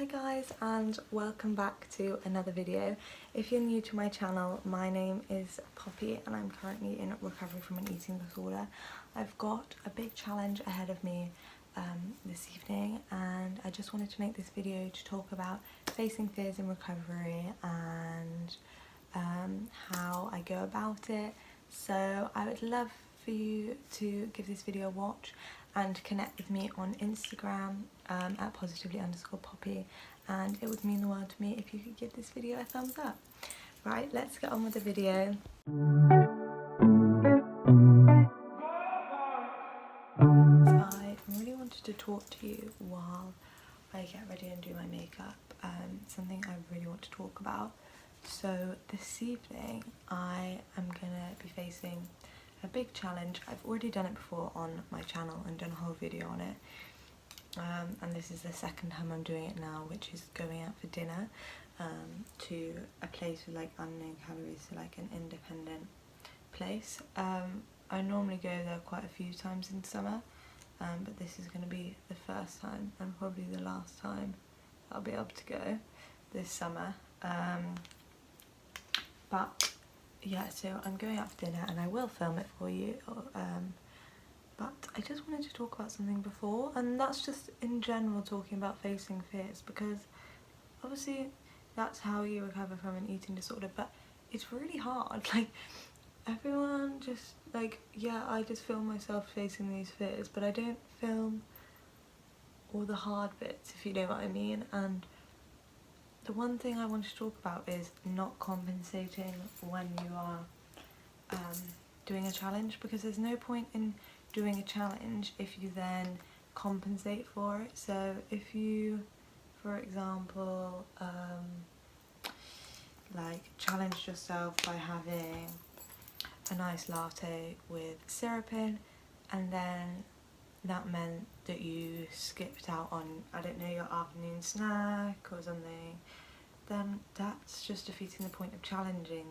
Hi guys, and welcome back to another video. If you're new to my channel, my name is Poppy and I'm currently in recovery from an eating disorder. I've got a big challenge ahead of me this evening, and I just wanted to make this video to talk about facing fears in recovery and how I go about it. So I would love for you to give this video a watch and connect with me on Instagram at positively_poppy, and it would mean the world to me if you could give this video a thumbs up. Right, let's get on with the video. I really wanted to talk to you while I get ready and do my makeup, something I really want to talk about. So this evening I am gonna be facing a big challenge. I've already done it before on my channel and done a whole video on it, and this is the second time I'm doing it now, which is going out for dinner to a place with like unknown calories, so like an independent place. I normally go there quite a few times in summer, but this is going to be the first time and probably the last time I'll be able to go this summer. But yeah, so I'm going out for dinner and I will film it for you, but I just wanted to talk about something before, and that's just in general talking about facing fears, because obviously that's how you recover from an eating disorder, but it's really hard. Like, everyone just like, yeah, I just film myself facing these fears, but I don't film all the hard bits, if you know what I mean. And the one thing I want to talk about is not compensating when you are doing a challenge, because there's no point in doing a challenge if you then compensate for it. So if you, for example, like challenged yourself by having a nice latte with syrup in, and then that meant that you skipped out on, I don't know, your afternoon snack or something, then that's just defeating the point of challenging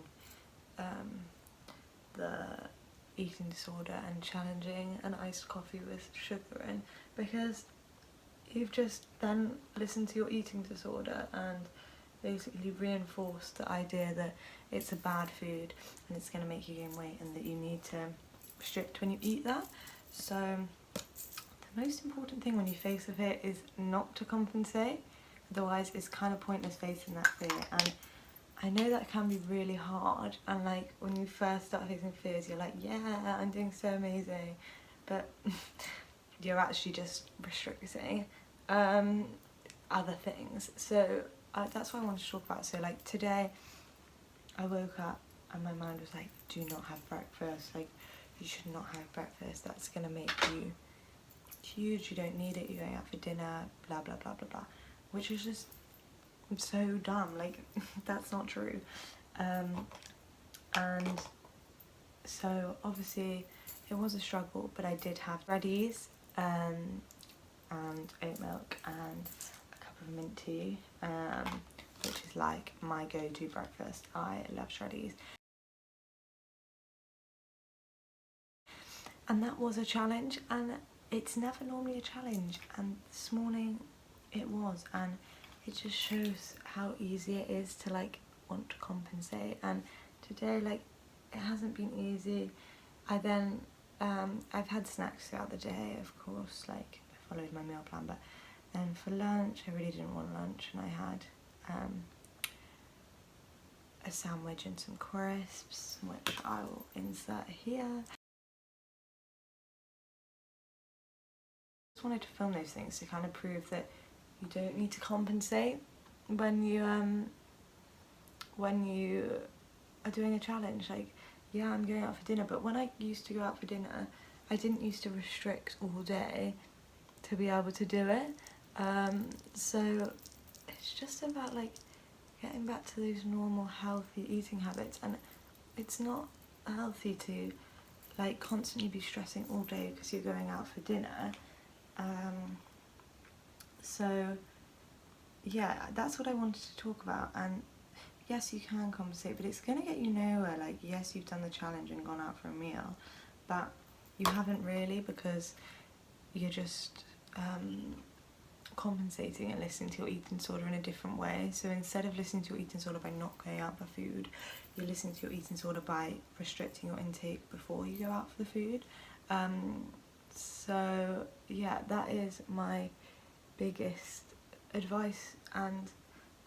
the eating disorder and challenging an iced coffee with sugar in, because you've just then listened to your eating disorder and basically reinforced the idea that it's a bad food and it's going to make you gain weight and that you need to restrict when you eat that. So the most important thing when you face a fear is not to compensate, otherwise it's kind of pointless facing that fear. And I know that can be really hard, and like when you first start facing fears you're like, yeah, I'm doing so amazing, but you're actually just restricting other things. So that's what I wanted to talk about. So like today I woke up and my mind was like, do not have breakfast, like you should not have breakfast, that's gonna make you huge, you don't need it, you're going out for dinner, blah blah blah blah blah, which is just so dumb. Like that's not true. And so obviously it was a struggle, but I did have Reddies and oat milk and a cup of mint tea, which is like my go-to breakfast. I love Shreddies. And that was a challenge, and it's never normally a challenge, and this morning it was, and it just shows how easy it is to like want to compensate. And today, like, it hasn't been easy. I then I've had snacks throughout the day, of course, like I followed my meal plan, but then for lunch I really didn't want lunch, and I had a sandwich and some crisps, which I will insert here. I just wanted to film those things to kind of prove that you don't need to compensate when you are doing a challenge. Like, yeah, I'm going out for dinner, but when I used to go out for dinner I didn't used to restrict all day to be able to do it. So it's just about like getting back to those normal healthy eating habits, and it's not healthy to like constantly be stressing all day because you're going out for dinner. So yeah, that's what I wanted to talk about. And yes, you can compensate, but it's gonna get you nowhere. Like, yes, you've done the challenge and gone out for a meal, but you haven't really, because you're just compensating and listening to your eating disorder in a different way. So instead of listening to your eating disorder by not going out for food, you're listening to your eating disorder by restricting your intake before you go out for the food. So yeah, that is my biggest advice and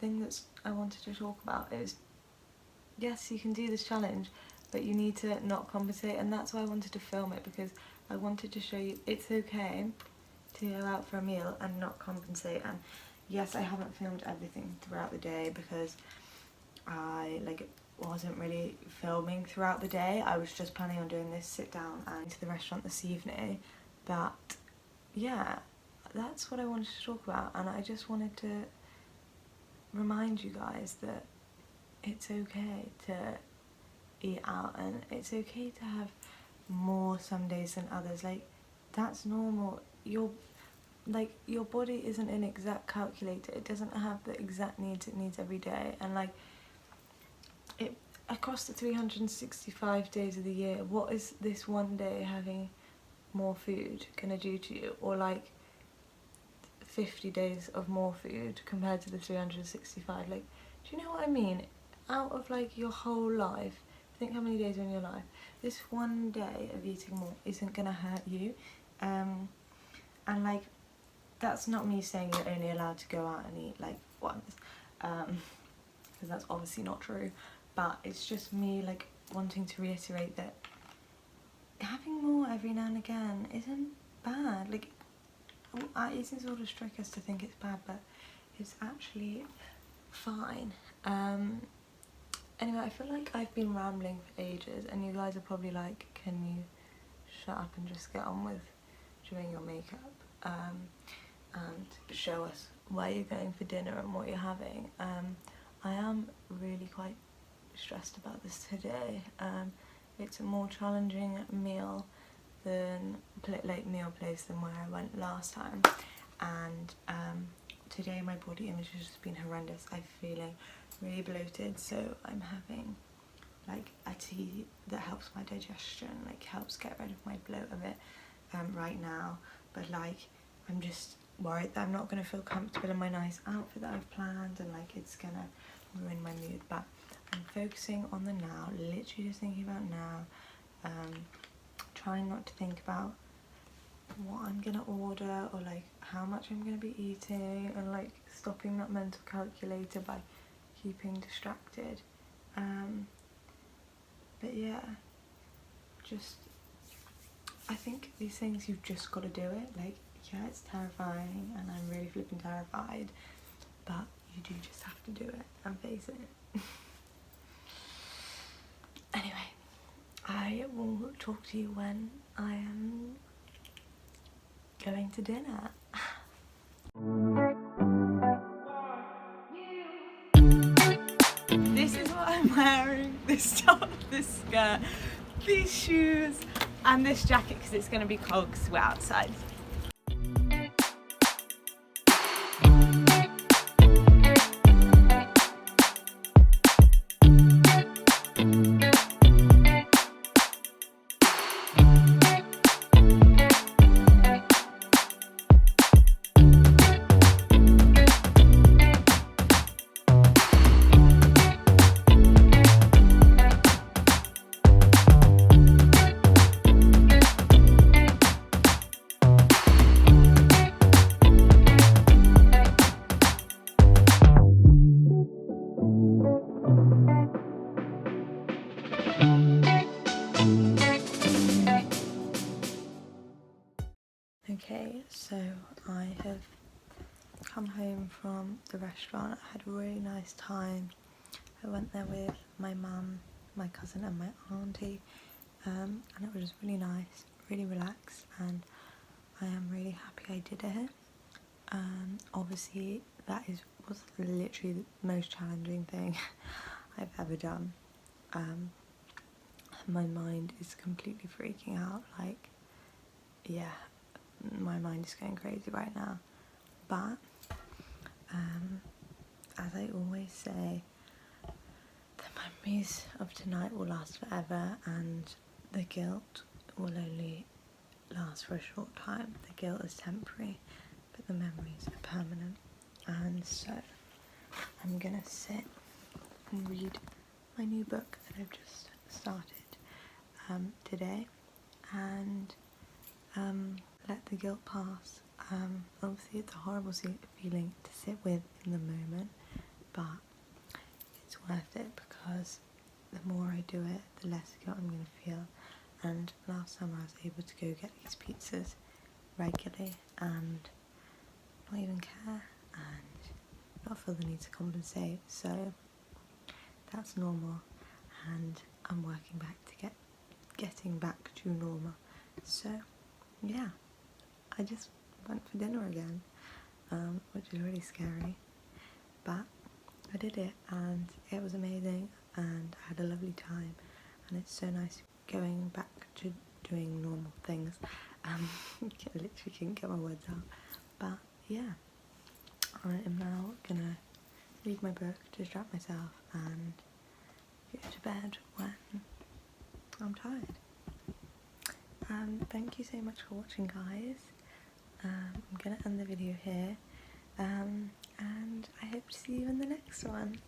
thing that I wanted to talk about is, yes, you can do this challenge, but you need to not compensate, and that's why I wanted to film it, because I wanted to show you it's okay to go out for a meal and not compensate. And yes, I haven't filmed everything throughout the day because I wasn't really filming throughout the day. I was just planning on doing this sit down and to the restaurant this evening. But yeah, that's what I wanted to talk about, and I just wanted to remind you guys that it's okay to eat out, and it's okay to have more some days than others. Like, that's normal. Your body isn't an exact calculator. It doesn't have the exact needs it needs every day, and like it across the 365 days of the year, what is this one day having more food gonna do to you? Or like 50 days of more food compared to the 365. Like, do you know what I mean? Out of like your whole life, think how many days are in your life. This one day of eating more isn't gonna hurt you. And like, that's not me saying you're only allowed to go out and eat like once, because that's obviously not true. But it's just me like wanting to reiterate that having more every now and again isn't bad. Like, our eating disorders trick us to think it's bad, but it's actually fine. Anyway, I feel like I've been rambling for ages, and you guys are probably like, can you shut up and just get on with doing your makeup and show us where you're going for dinner and what you're having. I am really quite stressed about this today. It's a more challenging meal than meal place than where I went last time, and today my body image has just been horrendous. I'm feeling really bloated, so I'm having like a tea that helps my digestion, like helps get rid of my bloat a bit right now. But like, I'm just worried that I'm not going to feel comfortable in my nice outfit that I've planned, and like it's gonna ruin my mood. But I'm focusing on the now, literally just thinking about now, trying not to think about what I'm gonna order or like how much I'm gonna be eating, and like stopping that mental calculator by keeping distracted. But yeah, just, I think these things, you've just got to do it. Like, yeah, it's terrifying and I'm really flipping terrified, but you do just have to do it and face it. Anyway, I will talk to you when I am going to dinner. This is what I'm wearing: this top, this skirt, these shoes, and this jacket, because it's going to be cold because we're outside. Okay, so I have come home from the restaurant. I had a really nice time. I went there with my mum, my cousin and my auntie, and it was really nice, really relaxed, and I am really happy I did it. Obviously that was literally the most challenging thing I've ever done. My mind is completely freaking out, like, yeah, my mind is going crazy right now. But as I always say, the memories of tonight will last forever, and the guilt will only last for a short time. The guilt is temporary, but the memories are permanent, and so I'm gonna sit and read my new book that I've just started today, and let the guilt pass. Obviously it's a horrible feeling to sit with in the moment, but it's worth it because the more I do it, the less guilt I'm going to feel. And last summer I was able to go get these pizzas regularly and not even care and not feel the need to compensate, so that's normal, and I'm working back to getting back to normal. So yeah, I just went for dinner again, which is really scary, but I did it and it was amazing and I had a lovely time, and it's so nice going back to doing normal things. I literally couldn't get my words out, but yeah, I am now gonna read my book, distract myself and go to bed when I'm tired. Thank you so much for watching, guys. I'm gonna end the video here, and I hope to see you in the next one.